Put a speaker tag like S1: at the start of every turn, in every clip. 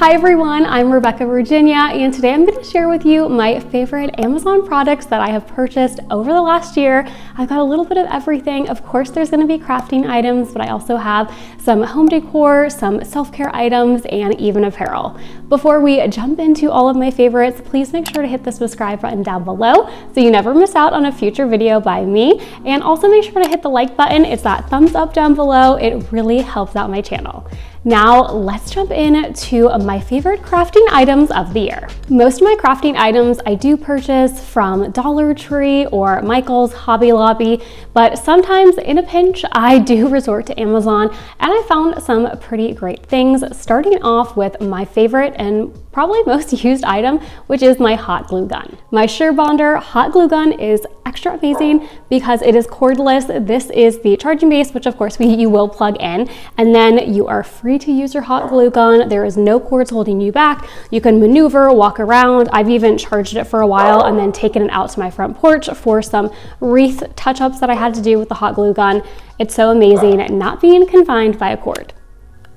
S1: Hi everyone, I'm Rebecca Virginia, and today I'm going to share with you my favorite Amazon products that I have purchased over the last year. I've got a little bit of everything. Of course, there's going to be crafting items, but I also have some home decor, some self-care items, and even apparel. Before we jump into all of my favorites, please make sure to hit the subscribe button down below so you never miss out on a future video by me. And also make sure to hit the like button. It's that thumbs up down below. It really helps out my channel. Now let's jump into my favorite crafting items of the year. Most of my crafting items I do purchase from Dollar Tree or Michael's, Hobby Lobby, but sometimes in a pinch I do resort to Amazon, and I found some pretty great things, starting off with my favorite and probably most used item, which is my hot glue gun. My Surebonder hot glue gun is extra amazing because it is cordless. This is the charging base, which of course you will plug in, and then you are free to use your hot glue gun. There is no cords holding you back. You can maneuver, walk around. I've even charged it for a while and then taken it out to my front porch for some wreath touch-ups that I had to do with the hot glue gun. It's so amazing not being confined by a cord.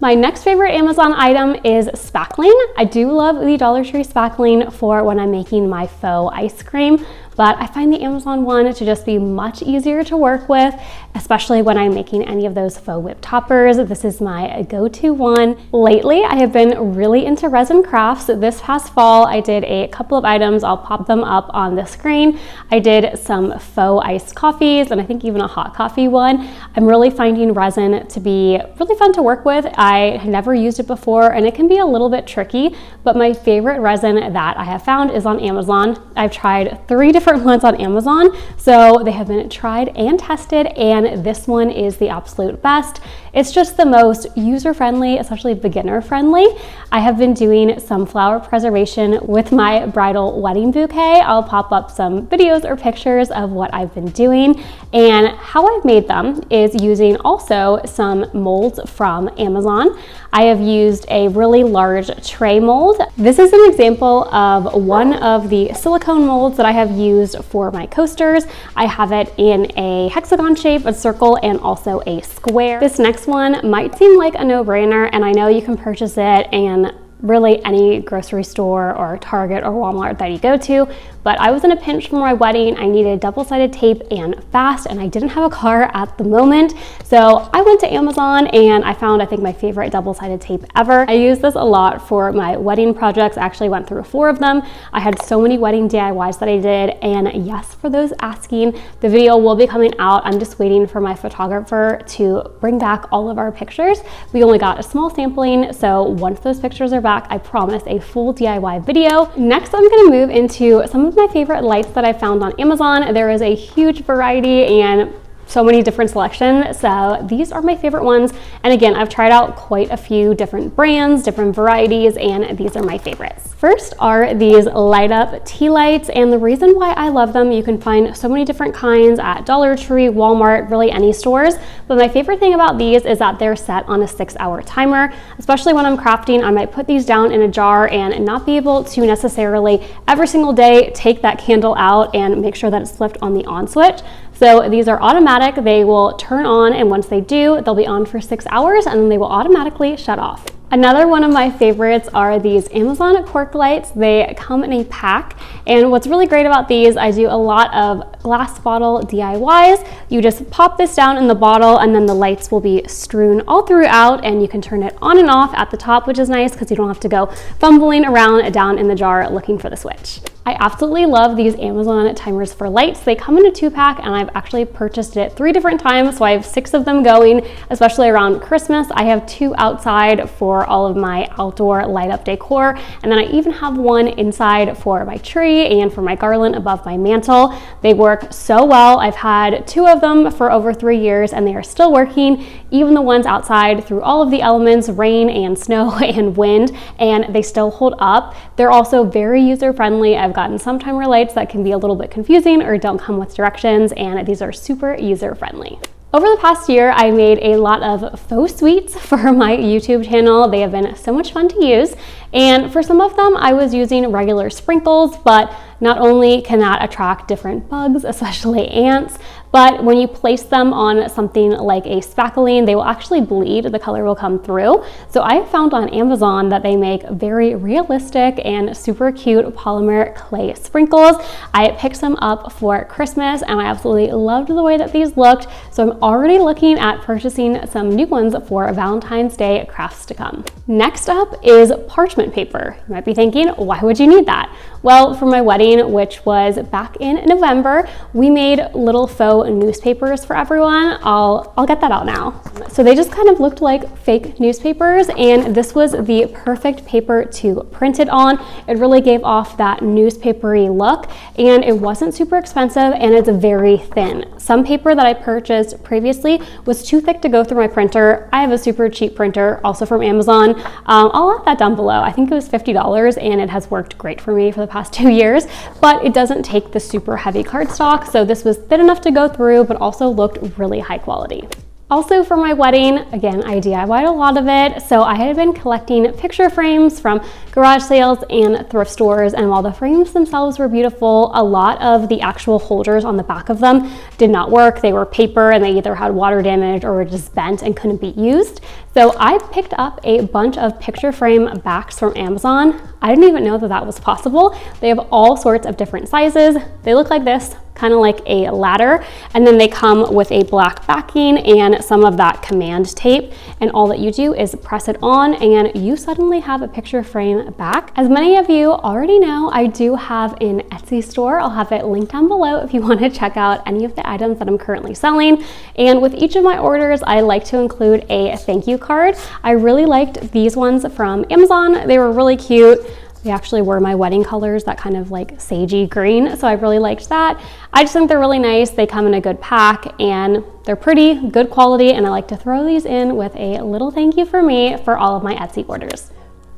S1: My next favorite Amazon item is Spackling. I do love the Dollar Tree Spackling for when I'm making my faux ice cream, but I find the Amazon one to just be much easier to work with, especially when I'm making any of those faux whip toppers. This is my go-to one. Lately, I have been really into resin crafts. This past fall, I did a couple of items. I'll pop them up on the screen. I did some faux iced coffees, and I think even a hot coffee one. I'm really finding resin to be really fun to work with. I had never used it before, and it can be a little bit tricky, but my favorite resin that I have found is on Amazon. I've tried 3 different ones on Amazon, so they have been tried and tested, and this one is the absolute best. It's just the most user-friendly, especially beginner-friendly. I have been doing some flower preservation with my bridal wedding bouquet. I'll pop up some videos or pictures of what I've been doing, and how I've made them is using also some molds from Amazon. I have used a really large tray mold. This is an example of one of the silicone molds that I have used for my coasters. I have it in a hexagon shape, a circle, and also a square. This next one might seem like a no-brainer, and I know you can purchase it in really any grocery store or Target or Walmart that you go to, but I was in a pinch for my wedding. I needed double-sided tape and fast, and I didn't have a car at the moment. So I went to Amazon and I found, I think, my favorite double-sided tape ever. I use this a lot for my wedding projects. I actually went through 4 of them. I had so many wedding DIYs that I did, and yes, for those asking, the video will be coming out. I'm just waiting for my photographer to bring back all of our pictures. We only got a small sampling, so once those pictures are back, I promise a full DIY video. Next, I'm gonna move into some of my favorite lights that I found on Amazon. There is a huge variety and so many different selections, so these are my favorite ones. And again, I've tried out quite a few different brands, different varieties, and these are my favorites. First are these light up tea lights, and the reason why I love them, you can find so many different kinds at Dollar Tree, Walmart, really any stores, but my favorite thing about these is that they're set on a 6-hour timer. Especially when I'm crafting, I might put these down in a jar and not be able to necessarily every single day take that candle out and make sure that it's flipped on the on switch. So these are automatic. They will turn on, and once they do, they'll be on for 6 hours, and then they will automatically shut off. Another one of my favorites are these Amazon cork lights. They come in a pack, and what's really great about these, I do a lot of glass bottle DIYs. You just pop this down in the bottle, and then the lights will be strewn all throughout, and you can turn it on and off at the top, which is nice because you don't have to go fumbling around down in the jar looking for the switch. I absolutely love these Amazon timers for lights. They come in a 2-pack, and I've actually purchased it 3 different times, so I have 6 of them going, especially around Christmas. I have 2 outside for all of my outdoor light up decor, and then I even have one inside for my tree and for my garland above my mantle. They work so well. I've had 2 of them for over 3 years, and they are still working, even the ones outside through all of the elements, rain and snow and wind, and they still hold up. They're also very user-friendly. I've gotten some timer lights that can be a little bit confusing or don't come with directions, and these are super user-friendly. Over the past year, I made a lot of faux sweets for my YouTube channel. They have been so much fun to use, and for some of them, I was using regular sprinkles, but not only can that attract different bugs, especially ants, but when you place them on something like a spackling, they will actually bleed, the color will come through. So I found on Amazon that they make very realistic and super cute polymer clay sprinkles. I picked some up for Christmas and I absolutely loved the way that these looked. So I'm already looking at purchasing some new ones for Valentine's Day crafts to come. Next up is parchment paper. You might be thinking, why would you need that? Well, for my wedding, which was back in November, we made little faux newspapers for everyone. I'll get that out now. So they just kind of looked like fake newspapers, and this was the perfect paper to print it on. It really gave off that newspapery look, and it wasn't super expensive, and it's very thin. Some paper that I purchased previously was too thick to go through my printer. I have a super cheap printer, also from Amazon. I'll add that down below. I think it was $50, and it has worked great for me for the past 2 years, but it doesn't take the super heavy cardstock, so this was thin enough to go through, but also looked really high quality. Also for my wedding, again, I DIY'd a lot of it, so I had been collecting picture frames from garage sales and thrift stores, and while the frames themselves were beautiful, a lot of the actual holders on the back of them did not work. They were paper and they either had water damage or were just bent and couldn't be used. So I picked up a bunch of picture frame backs from Amazon. I didn't even know that that was possible. They have all sorts of different sizes. They look like this, kind of like a ladder, and then they come with a black backing and some of that command tape, and all that you do is press it on and you suddenly have a picture frame back. As many of you already know, I do have an Etsy store. I'll have it linked down below if you want to check out any of the items that I'm currently selling, and with each of my orders I like to include a thank you card. I really liked these ones from Amazon. They were really cute. They actually were my wedding colors, that kind of like sagey green, so I really liked that. I just think they're really nice. They come in a good pack and they're pretty, good quality, and I like to throw these in with a little thank you for me for all of my Etsy orders.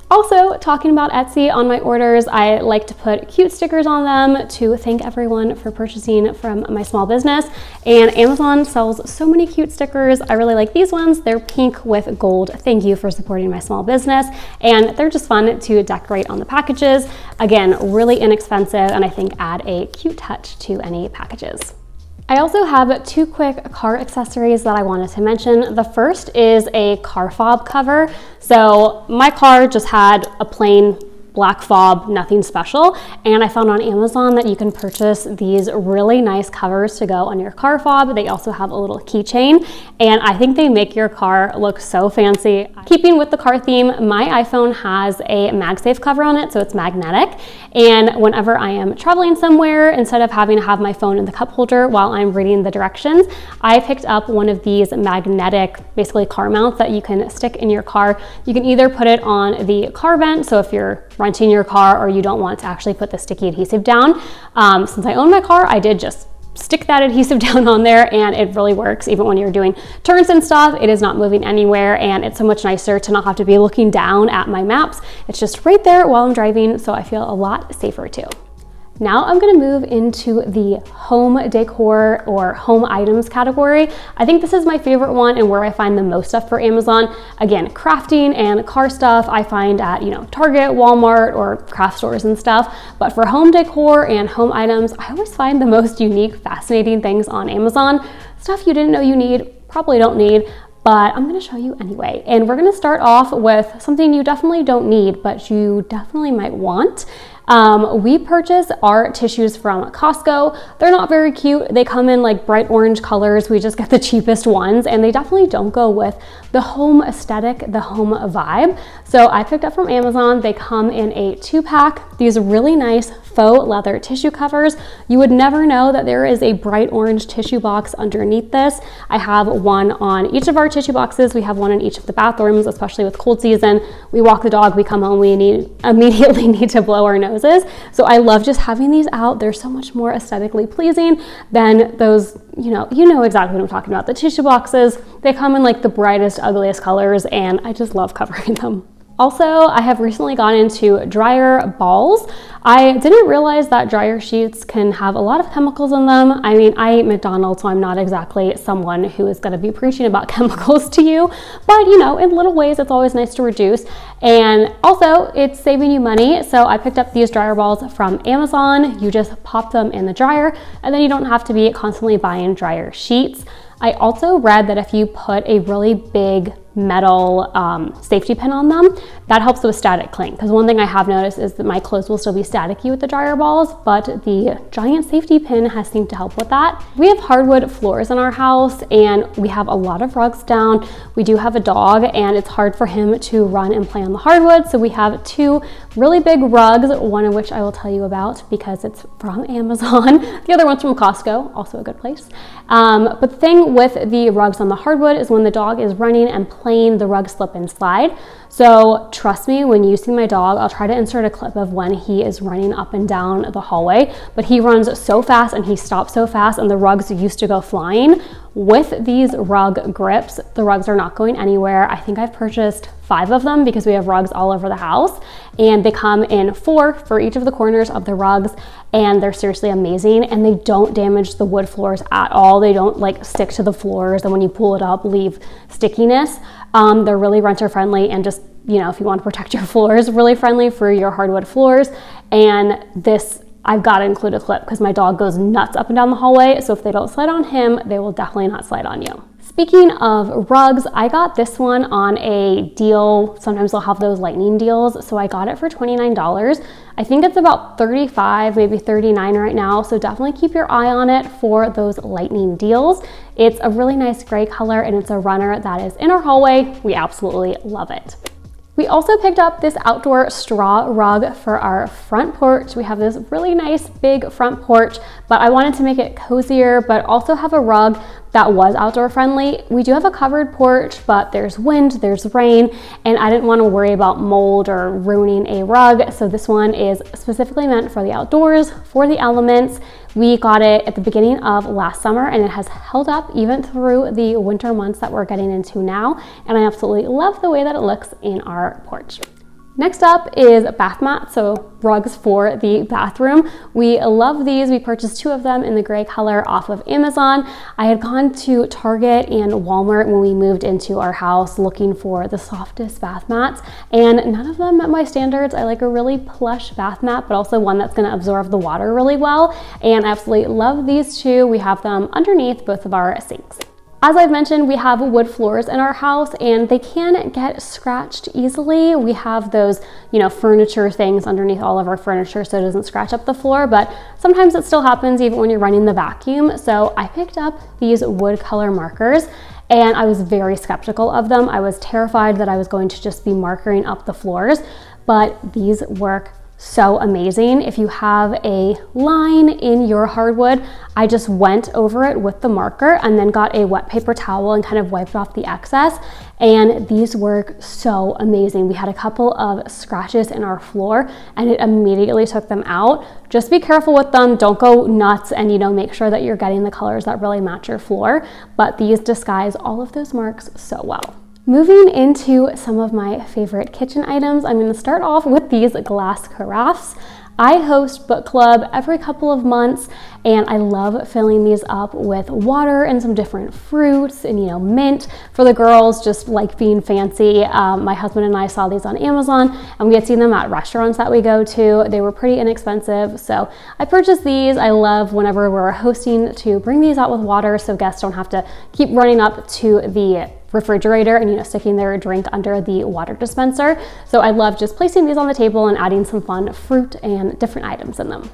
S1: Also, talking about Etsy, on my orders, I like to put cute stickers on them to thank everyone for purchasing from my small business. And Amazon sells so many cute stickers. I really like these ones. They're pink with gold. Thank you for supporting my small business. And they're just fun to decorate on the packages. Again, really inexpensive, and I think add a cute touch to any packages. I also have 2 quick car accessories that I wanted to mention. The first is a car fob cover. So my car just had a plain black fob, nothing special, and I found on Amazon that you can purchase these really nice covers to go on your car fob. They also have a little keychain, and I think they make your car look so fancy. Keeping with the car theme, my iPhone has a MagSafe cover on it, so it's magnetic, and whenever I am traveling somewhere, instead of having to have my phone in the cup holder while I'm reading the directions, I picked up one of these magnetic, basically car mounts that you can stick in your car. You can either put it on the car vent, so if you're renting your car or you don't want to actually put the sticky adhesive down. Since I own my car, I did just stick that adhesive down on there, and it really works. Even when you're doing turns and stuff, it is not moving anywhere, and it's so much nicer to not have to be looking down at my maps. It's just right there while I'm driving, so I feel a lot safer too. Now I'm going to move into the home decor or home items category. I think this is my favorite one and where I find the most stuff for Amazon. Again, crafting and car stuff I find at, Target, Walmart, or craft stores and stuff. But for home decor and home items, I always find the most unique, fascinating things on Amazon. Stuff you didn't know you need, probably don't need, but I'm gonna show you anyway. And we're gonna start off with something you definitely don't need, but you definitely might want. We purchase our tissues from Costco. They're not very cute. They come in like bright orange colors. We just get the cheapest ones, and they definitely don't go with the home aesthetic, the home vibe. So I picked up from Amazon. They come in a 2-pack. These really nice faux leather tissue covers. You would never know that there is a bright orange tissue box underneath this. I have one on each of our tissue boxes. We have one in each of the bathrooms, especially with cold season. We walk the dog, we come home, we immediately need to blow our noses. So I love just having these out. They're so much more aesthetically pleasing than those, you know exactly what I'm talking about. The tissue boxes, they come in like the brightest, ugliest colors, and I just love covering them. Also, I have recently gone into dryer balls. I didn't realize that dryer sheets can have a lot of chemicals in them. I mean, I eat McDonald's, so I'm not exactly someone who is going to be preaching about chemicals to you, but you know, in little ways, it's always nice to reduce. And also, it's saving you money. So I picked up these dryer balls from Amazon. You just pop them in the dryer, and then you don't have to be constantly buying dryer sheets. I also read that if you put a really big metal safety pin on them, that helps with static cling. Because one thing I have noticed is that my clothes will still be staticky with the dryer balls, but the giant safety pin has seemed to help with that. We have hardwood floors in our house, and we have a lot of rugs down. We do have a dog, and it's hard for him to run and play on the hardwood. So we have two really big rugs, one of which I will tell you about because it's from Amazon. The other one's from Costco, also a good place. But the thing with the rugs on the hardwood is when the dog is running and playing, the rug slip and slide. So trust me, when you see my dog, I'll try to insert a clip of when he is running up and down the hallway, but he runs so fast and he stops so fast and the rugs used to go flying. With these rug grips, the rugs are not going anywhere. I think I've purchased 5 of them because we have rugs all over the house, and they come in 4 for each of the corners of the rugs, and they're seriously amazing, and they don't damage the wood floors at all. They don't like stick to the floors and when you pull it up leave stickiness. They're really renter friendly, and just, you know, if you want to protect your floors, really friendly for your hardwood floors. And this, I've got to include a clip because my dog goes nuts up and down the hallway. So if they don't slide on him, they will definitely not slide on you. Speaking of rugs, I got this one on a deal. Sometimes they'll have those lightning deals. So I got it for $29. I think it's about $35, maybe $39 right now. So definitely keep your eye on it for those lightning deals. It's a really nice gray color, and it's a runner that is in our hallway. We absolutely love it. We also picked up this outdoor straw rug for our front porch. We have this really nice big front porch, but I wanted to make it cozier, but also have a rug that was outdoor friendly. We do have a covered porch, but there's wind, there's rain, and I didn't want to worry about mold or ruining a rug. So this one is specifically meant for the outdoors, for the elements. We got it at the beginning of last summer, and it has held up even through the winter months that we're getting into now. And I absolutely love the way that it looks in our porch. Next up is bath mats, so rugs for the bathroom. We love these. We purchased 2 of them in the gray color off of Amazon. I had gone to Target and Walmart when we moved into our house looking for the softest bath mats, and none of them met my standards. I like a really plush bath mat, but also one that's going to absorb the water really well, and I absolutely love these 2. We have them underneath both of our sinks. As I've mentioned, we have wood floors in our house, and they can get scratched easily. We have those, you know, furniture things underneath all of our furniture so it doesn't scratch up the floor, but sometimes it still happens even when you're running the vacuum. So I picked up these wood color markers, and I was very skeptical of them. I was terrified that I was going to just be markering up the floors, but these work so amazing. If you have a line in your hardwood, I just went over it with the marker and then got a wet paper towel and kind of wiped off the excess, and these work so amazing. We had a couple of scratches in our floor and it immediately took them out. Just be careful with them. Don't go nuts, and you know, make sure that you're getting the colors that really match your floor, but these disguise all of those marks so well. Moving into some of my favorite kitchen items, I'm going to start off with these glass carafes. I host book club every couple of months, and I love filling these up with water and some different fruits and, you know, mint for the girls, just like being fancy. My husband and I saw these on Amazon, and we had seen them at restaurants that we go to. They were pretty inexpensive, so I purchased these. I love whenever we're hosting to bring these out with water so guests don't have to keep running up to the refrigerator and, you know, sticking their drink under the water dispenser. So I love just placing these on the table and adding some fun fruit and different items in them.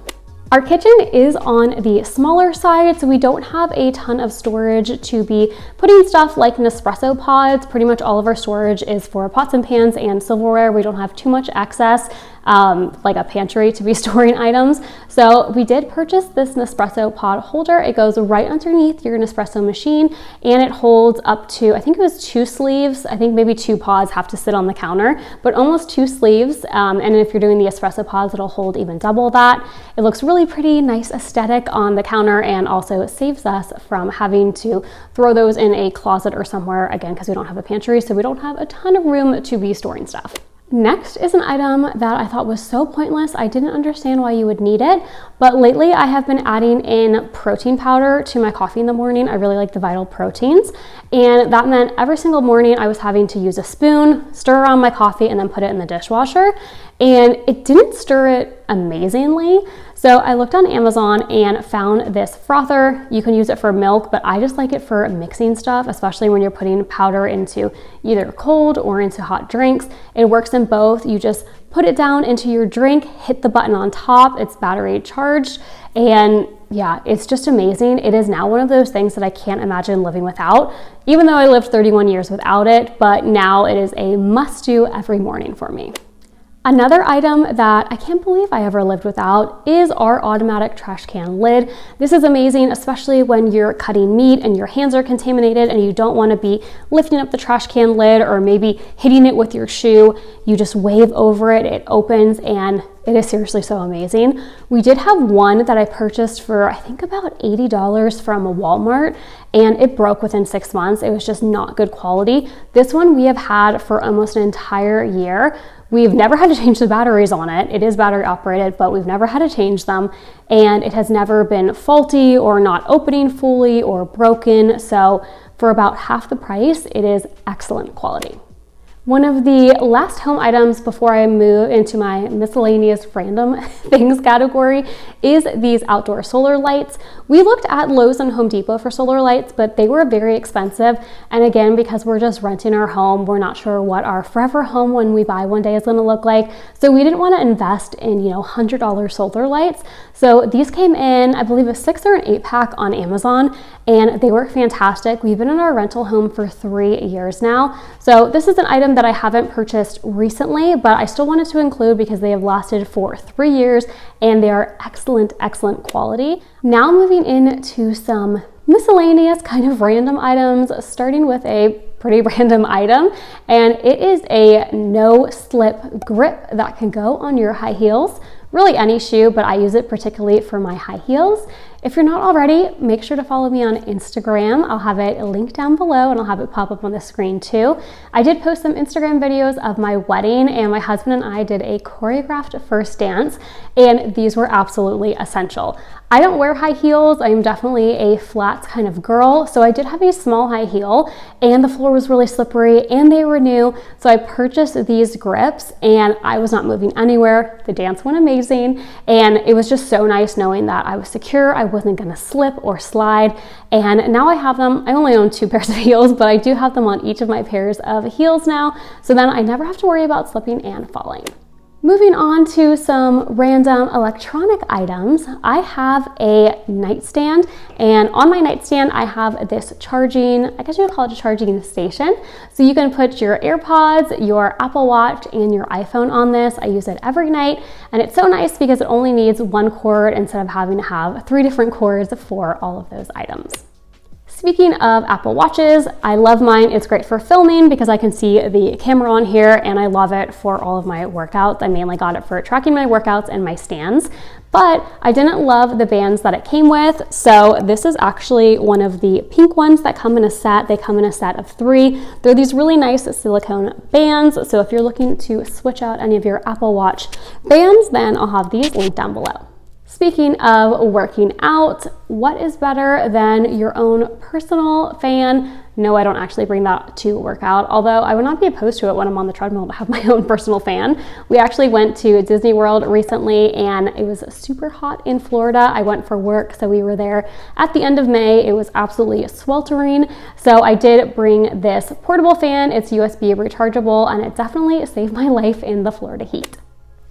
S1: Our kitchen is on the smaller side, so we don't have a ton of storage to be putting stuff like Nespresso pods. Pretty much all of our storage is for pots and pans and silverware. We don't have too much excess, like a pantry to be storing items. So we did purchase this Nespresso pod holder. It goes right underneath your Nespresso machine, and it holds up to, I think it was 2 sleeves. I think maybe 2 pods have to sit on the counter, but almost 2 sleeves. And if you're doing the espresso pods, it'll hold even double that. It looks really pretty, nice aesthetic on the counter, and also saves us from having to throw those in a closet or somewhere, again, because we don't have a pantry, so we don't have a ton of room to be storing stuff. Next is an item that I thought was so pointless. I didn't understand why you would need it, but lately I have been adding in protein powder to my coffee in the morning. I really like the Vital Proteins, and that meant every single morning I was having to use a spoon, stir around my coffee, and then put it in the dishwasher, and it didn't stir it amazingly. So I looked on Amazon and found this frother. You can use it for milk, but I just like it for mixing stuff, especially when you're putting powder into either cold or into hot drinks. It works in both. You just put it down into your drink, hit the button on top, it's battery charged, and yeah, it's just amazing. It is now one of those things that I can't imagine living without, even though I lived 31 years without it, but now it is a must-do every morning for me. Another item that I can't believe I ever lived without is our automatic trash can lid. This is amazing, especially when you're cutting meat and your hands are contaminated and you don't want to be lifting up the trash can lid or maybe hitting it with your shoe. You just wave over it, it opens, and it is seriously so amazing. We did have one that I purchased for I think about $80 from a Walmart, and it broke within 6 months. It was just not good quality. This one we have had for almost an entire year. We've never had to change the batteries on it. It is battery operated, but we've never had to change them, and it has never been faulty or not opening fully or broken. So for about half the price, it is excellent quality. One of the last home items before I move into my miscellaneous random things category is these outdoor solar lights. We looked at Lowe's and Home Depot for solar lights, but they were very expensive. And again, because we're just renting our home, we're not sure what our forever home when we buy one day is going to look like. So we didn't want to invest in, $100 solar lights. So these came in, I believe, a 6 or an 8 pack on Amazon, and they work fantastic. We've been in our rental home for 3 years now. So this is an item that I haven't purchased recently, but I still wanted to include because they have lasted for 3 years and they are excellent, excellent quality. Now moving into some miscellaneous kind of random items, starting with a pretty random item, and it is a no slip grip that can go on your high heels. Really any shoe, but I use it particularly for my high heels. If you're not already, make sure to follow me on Instagram. I'll have it linked down below and I'll have it pop up on the screen too. I did post some Instagram videos of my wedding, and my husband and I did a choreographed first dance, and these were absolutely essential. I don't wear high heels. I'm definitely a flats kind of girl. So I did have a small high heel, and the floor was really slippery and they were new. So I purchased these grips and I was not moving anywhere. The dance went amazing, and it was just so nice knowing that I was secure. I wasn't gonna slip or slide. And now I have them. I only own 2 pairs of heels, but I do have them on each of my pairs of heels now. So then I never have to worry about slipping and falling. Moving on to some random electronic items, I have a nightstand, and on my nightstand I have this charging, I guess you would call it a charging station. So you can put your AirPods, your Apple Watch, and your iPhone on this. I use it every night, and it's so nice because it only needs 1 cord instead of having to have 3 different cords for all of those items. Speaking of Apple Watches, I love mine. It's great for filming because I can see the camera on here, and I love it for all of my workouts. I mainly got it for tracking my workouts and my stands, but I didn't love the bands that it came with. So this is actually one of the pink ones that come in a set. They come in a set of 3. They're these really nice silicone bands. So if you're looking to switch out any of your Apple Watch bands, then I'll have these linked down below. Speaking of working out, what is better than your own personal fan? No, I don't actually bring that to workout, although I would not be opposed to it when I'm on the treadmill to have my own personal fan. We actually went to Disney World recently, and it was super hot in Florida. I went for work, so we were there at the end of May. It was absolutely sweltering. So I did bring this portable fan. It's USB rechargeable, and it definitely saved my life in the Florida heat.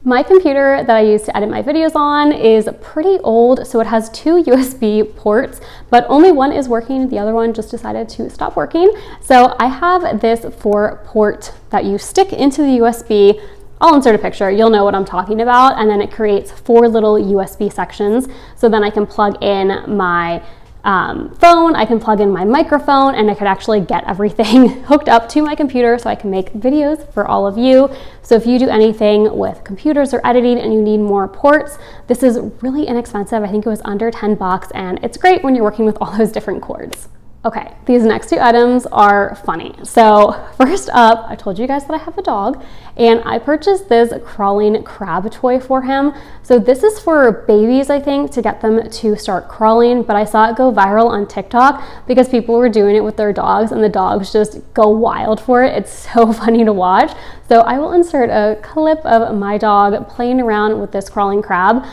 S1: My computer that I use to edit my videos on is pretty old, so it has 2 USB ports, but only one is working. The other one just decided to stop working. So I have this 4-port that you stick into the USB. I'll insert a picture, you'll know what I'm talking about, and then it creates 4 little USB sections. So then I can plug in my phone, I can plug in my microphone, and I could actually get everything hooked up to my computer so I can make videos for all of you. So if you do anything with computers or editing and you need more ports, this is really inexpensive. I think it was under $10, and it's great when you're working with all those different cords. Okay, these next two items are funny. So first up, I told you guys that I have a dog, and I purchased this crawling crab toy for him. So this is for babies, I think, to get them to start crawling, but I saw it go viral on TikTok because people were doing it with their dogs and the dogs just go wild for it. It's so funny to watch. So I will insert a clip of my dog playing around with this crawling crab.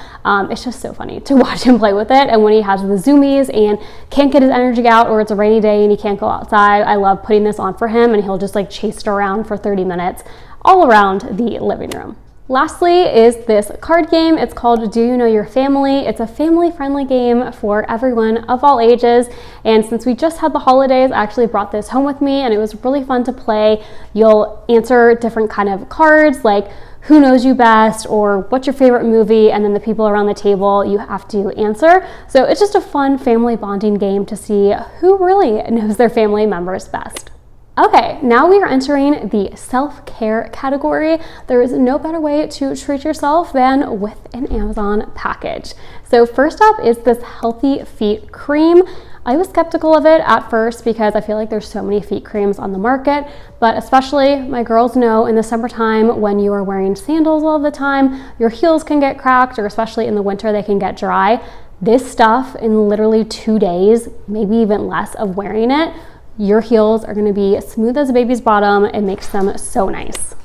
S1: It's just so funny to watch him play with it. And when he has the zoomies and can't get his energy out, or it's a rainy day and he can't go outside, I love putting this on for him and he'll just like chase it around for 30 minutes all around the living room. Lastly is this card game. It's called Do You Know Your Family? It's a family-friendly game for everyone of all ages. And since we just had the holidays, I actually brought this home with me and it was really fun to play. You'll answer different kind of cards like who knows you best or what's your favorite movie, and then the people around the table you have to answer. So it's just a fun family bonding game to see who really knows their family members best. Okay, now we are entering the self-care category. There is no better way to treat yourself than with an Amazon package. So first up is this Healthy Feet Cream. I was skeptical of it at first because I feel like there's so many feet creams on the market, but especially my girls know in the summertime when you are wearing sandals all the time, your heels can get cracked, or especially in the winter, they can get dry. This stuff, in literally 2 days, maybe even less of wearing it, your heels are gonna be smooth as a baby's bottom. It makes them so nice.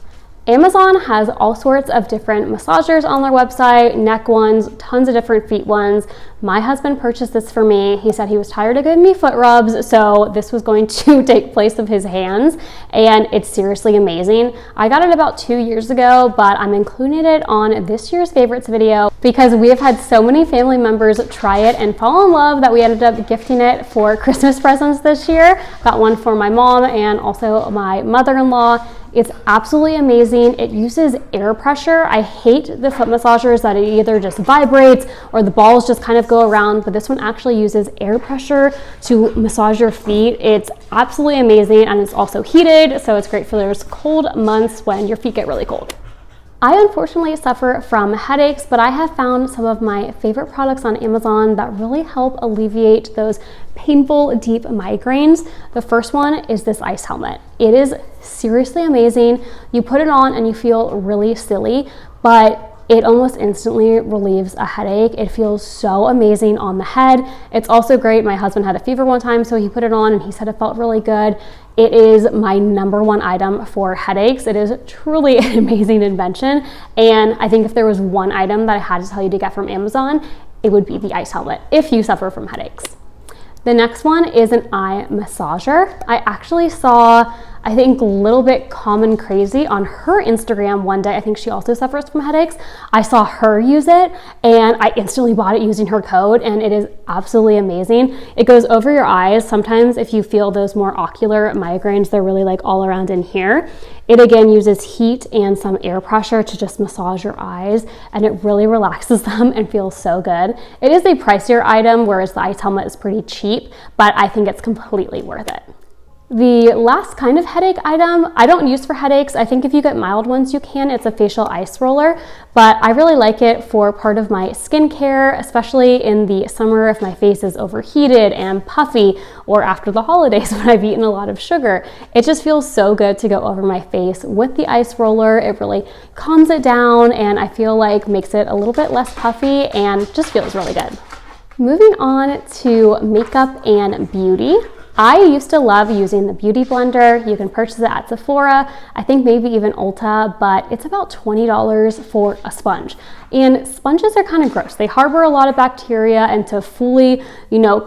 S1: Amazon has all sorts of different massagers on their website, neck ones, tons of different feet ones. My husband purchased this for me. He said he was tired of giving me foot rubs, so this was going to take place of his hands, and it's seriously amazing. I got it about 2 years ago, but I'm including it on this year's favorites video because we have had so many family members try it and fall in love that we ended up gifting it for Christmas presents this year. Got one for my mom and also my mother-in-law. It's absolutely amazing. It uses air pressure. I hate the foot massagers that it either just vibrates or the balls just kind of go around, but this one actually uses air pressure to massage your feet. It's absolutely amazing, and it's also heated, so it's great for those cold months when your feet get really cold. I unfortunately suffer from headaches, but I have found some of my favorite products on Amazon that really help alleviate those painful, deep migraines. The first one is this ice helmet. It is seriously amazing. You put it on and you feel really silly, but it almost instantly relieves a headache. It feels so amazing on the head. It's also great. My husband had a fever one time, so he put it on and he said it felt really good. It is my #1 item for headaches. It is truly an amazing invention. And I think if there was one item that I had to tell you to get from Amazon, it would be the ice helmet if you suffer from headaches. The next one is an eye massager. I actually saw, I think, Little Bit Common Crazy on her Instagram one day. I think she also suffers from headaches. I saw her use it and I instantly bought it using her code, and it is absolutely amazing. It goes over your eyes. Sometimes if you feel those more ocular migraines, they're really like all around in here. It again uses heat and some air pressure to just massage your eyes, and it really relaxes them and feels so good. It is a pricier item, whereas the ice helmet is pretty cheap, but I think it's completely worth it. The last kind of headache item, I don't use for headaches. I think if you get mild ones, you can. It's a facial ice roller, but I really like it for part of my skincare, especially in the summer if my face is overheated and puffy, or after the holidays when I've eaten a lot of sugar. It just feels so good to go over my face with the ice roller. It really calms it down, and I feel like makes it a little bit less puffy and just feels really good. Moving on to makeup and beauty. I used to love using the Beauty Blender. You can purchase it at Sephora, I think maybe even Ulta, but it's about $20 for a sponge. And sponges are kind of gross. They harbor a lot of bacteria, and to fully,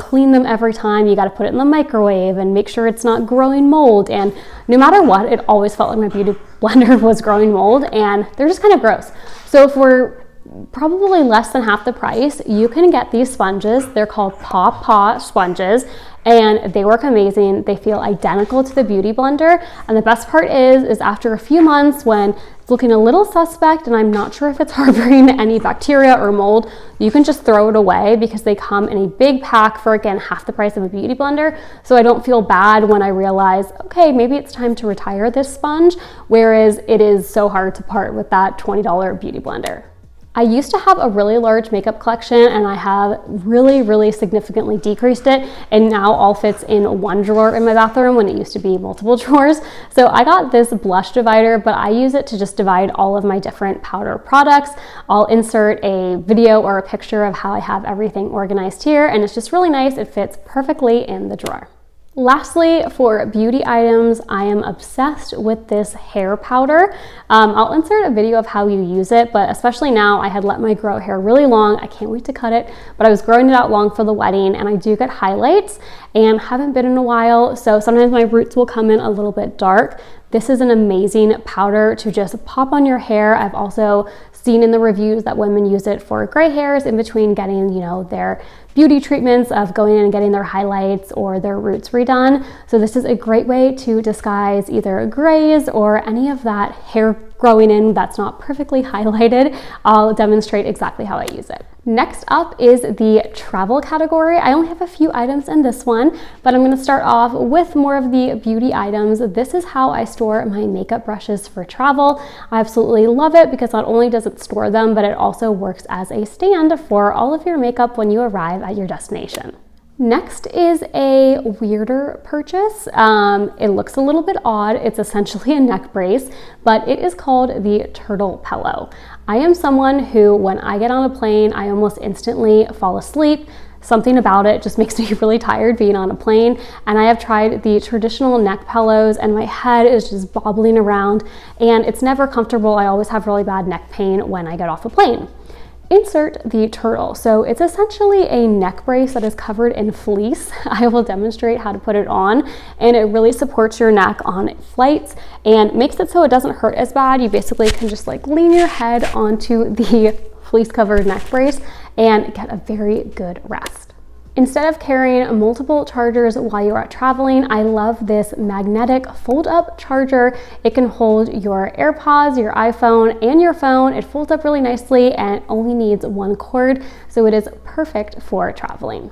S1: clean them every time, you got to put it in the microwave and make sure it's not growing mold. And no matter what, it always felt like my Beauty Blender was growing mold, and they're just kind of gross. So for probably less than half the price, you can get these sponges. They're called Paw Paw sponges, and they work amazing. They feel identical to the Beauty Blender, and the best part is after a few months when it's looking a little suspect and I'm not sure if it's harboring any bacteria or mold, you can just throw it away because they come in a big pack for, again, half the price of a Beauty Blender. So I don't feel bad when I realize, okay, maybe it's time to retire this sponge, whereas it is so hard to part with that $20 Beauty Blender. I used to have a really large makeup collection and I have really significantly decreased it, and now all fits in one drawer in my bathroom when it used to be multiple drawers. So I got this blush divider, but I use it to just divide all of my different powder products. I'll insert a video or a picture of how I have everything organized here, and it's just really nice. It fits perfectly in the drawer. Lastly, for beauty items, I am obsessed with this hair powder. I'll insert a video of how you use it, but especially now, I had let my grow hair really long. I can't wait to cut it, but I was growing it out long for the wedding, and I do get highlights and haven't been in a while, so sometimes my roots will come in a little bit dark. This is an amazing powder to just pop on your hair. I've also seen in the reviews that women use it for gray hairs in between getting, their beauty treatments of going in and getting their highlights or their roots redone. So this is a great way to disguise either grays or any of that hair growing in that's not perfectly highlighted. I'll demonstrate exactly how I use it. Next up is the travel category. I only have a few items in this one, but I'm going to start off with more of the beauty items. This is how I store my makeup brushes for travel. I absolutely love it because not only does it store them, but it also works as a stand for all of your makeup when you arrive at your destination. Next is a weirder purchase. It looks a little bit odd. It's essentially a neck brace, but it is called the Turtle Pillow. I am someone who, when I get on a plane, I almost instantly fall asleep. Something about it just makes me really tired being on a plane, and I have tried the traditional neck pillows and my head is just bobbling around and it's never comfortable. I always have really bad neck pain when I get off a plane. Insert the Turtle. So it's essentially a neck brace that is covered in fleece. I will demonstrate how to put it on, and it really supports your neck on flights and makes it so it doesn't hurt as bad. You basically can just lean your head onto the fleece covered neck brace and get a very good rest. Instead of carrying multiple chargers while you are traveling, I love this magnetic fold-up charger. It can hold your AirPods, your iPhone, and your phone. It folds up really nicely and it only needs one cord, so it is perfect for traveling.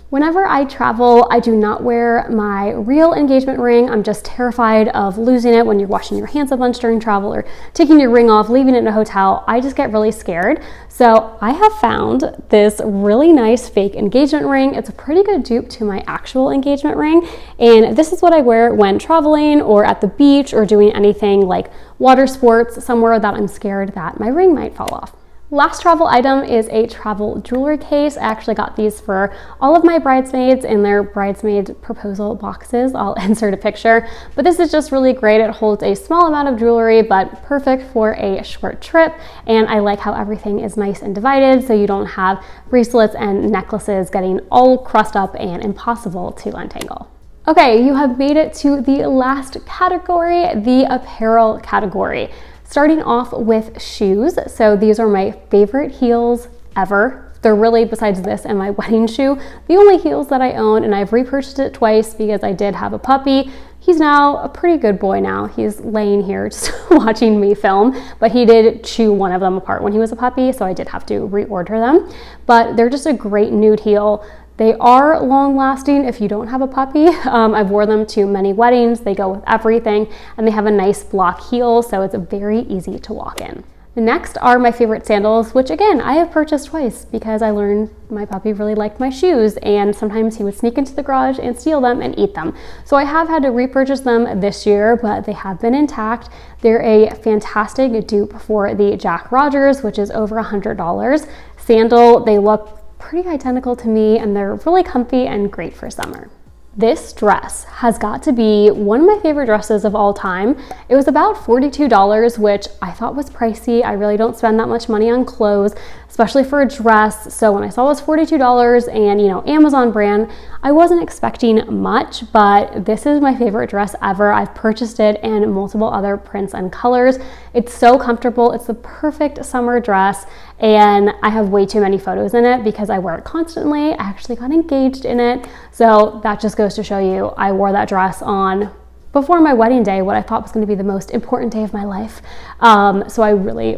S1: Whenever I travel, I do not wear my real engagement ring. I'm just terrified of losing it when you're washing your hands a bunch during travel or taking your ring off, leaving it in a hotel. I just get really scared. So I have found this really nice fake engagement ring. It's a pretty good dupe to my actual engagement ring. And this is what I wear when traveling or at the beach or doing anything like water sports, somewhere that I'm scared that my ring might fall off. Last travel item is a travel jewelry case. I actually got these for all of my bridesmaids in their bridesmaid proposal boxes. I'll insert a picture, but this is just really great. It holds a small amount of jewelry, but perfect for a short trip. And I like how everything is nice and divided, so you don't have bracelets and necklaces getting all crusted up and impossible to untangle. Okay, you have made it to the last category, the apparel category. Starting off with shoes. So these are my favorite heels ever. They're really, besides this and my wedding shoe, the only heels that I own, and I've repurchased it twice because I did have a puppy. He's now a pretty good boy now. He's laying here just watching me film, but he did chew one of them apart when he was a puppy, so I did have to reorder them. But they're just a great nude heel. They are long lasting if you don't have a puppy. I've worn them to many weddings. They go with everything, and they have a nice block heel, so it's very easy to walk in. Next are my favorite sandals, which again, I have purchased twice because I learned my puppy really liked my shoes, and sometimes he would sneak into the garage and steal them and eat them. So I have had to repurchase them this year, but they have been intact. They're a fantastic dupe for the Jack Rogers, which is over $100 sandal. They look pretty identical to me, and they're really comfy and great for summer. This dress has got to be one of my favorite dresses of all time. It was about $42, which I thought was pricey. I really don't spend that much money on clothes, especially for a dress. So when I saw it was $42 and, Amazon brand, I wasn't expecting much, but this is my favorite dress ever. I've purchased it in multiple other prints and colors. It's so comfortable. It's the perfect summer dress, and I have way too many photos in it because I wear it constantly. I actually got engaged in it. So that just goes to show you, I wore that dress on before my wedding day, what I thought was going to be the most important day of my life. So I really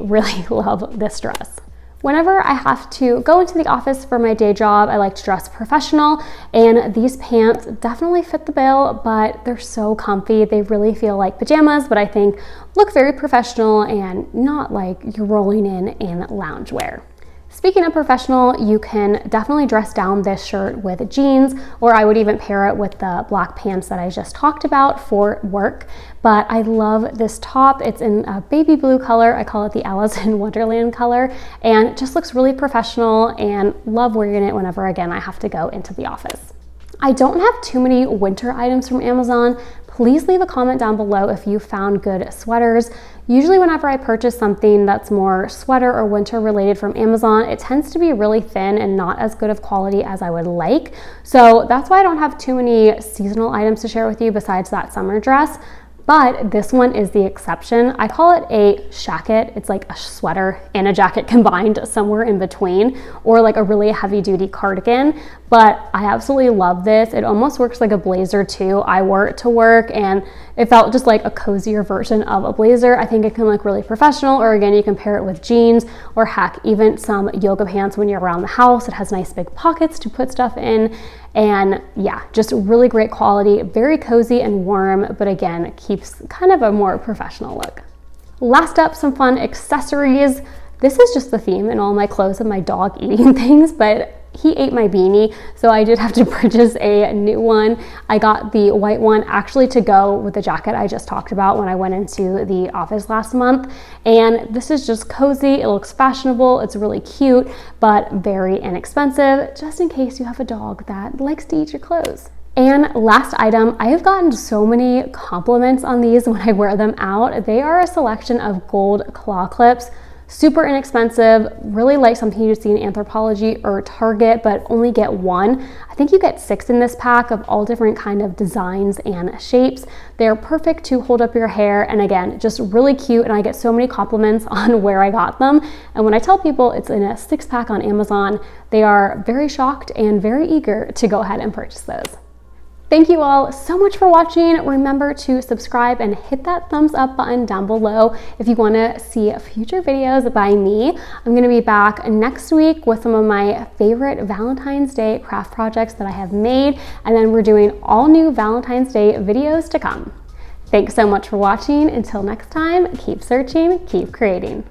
S1: love this dress. Whenever I have to go into the office for my day job, I like to dress professional, and these pants definitely fit the bill, but they're so comfy. They really feel like pajamas, but I think look very professional and not like you're rolling in loungewear. Speaking of professional, you can definitely dress down this shirt with jeans, or I would even pair it with the black pants that I just talked about for work. But I love this top. It's in a baby blue color. I call it the Alice in Wonderland color, and it just looks really professional, and love wearing it whenever, again, I have to go into the office. I don't have too many winter items from Amazon. Please leave a comment down below if you found good sweaters. Usually whenever I purchase something that's more sweater or winter related from Amazon, it tends to be really thin and not as good of quality as I would like. So that's why I don't have too many seasonal items to share with you besides that summer dress. But this one is the exception. I call it a shacket. It's like a sweater and a jacket combined somewhere in between, or like a really heavy duty cardigan. But I absolutely love this. It almost works like a blazer too. I wore it to work and it felt just like a cozier version of a blazer. I think it can look really professional, or again, you can pair it with jeans, or heck, even some yoga pants when you're around the house. It has nice big pockets to put stuff in. And yeah, just really great quality, very cozy and warm, but again, keeps kind of a more professional look. Last up, some fun accessories. This is just the theme in all my clothes of my dog eating things, but he ate my beanie, so I did have to purchase a new one. I got the white one actually to go with the jacket I just talked about when I went into the office last month. And this is just cozy, it looks fashionable, it's really cute, but very inexpensive, just in case you have a dog that likes to eat your clothes. And last item, I have gotten so many compliments on these when I wear them out. They are a selection of gold claw clips. Super inexpensive, really like something you see in Anthropologie or Target, but only get one. I think you get 6 in this pack of all different kind of designs and shapes. They're perfect to hold up your hair, and again, just really cute, and I get so many compliments on where I got them. And when I tell people it's in a 6-pack on Amazon, they are very shocked and very eager to go ahead and purchase those. Thank you all so much for watching. Remember to subscribe and hit that thumbs up button down below if you want to see future videos by me. I'm going to be back next week with some of my favorite Valentine's Day craft projects that I have made, and then we're doing all new Valentine's Day videos to come. Thanks so much for watching. Until next time, keep searching, keep creating.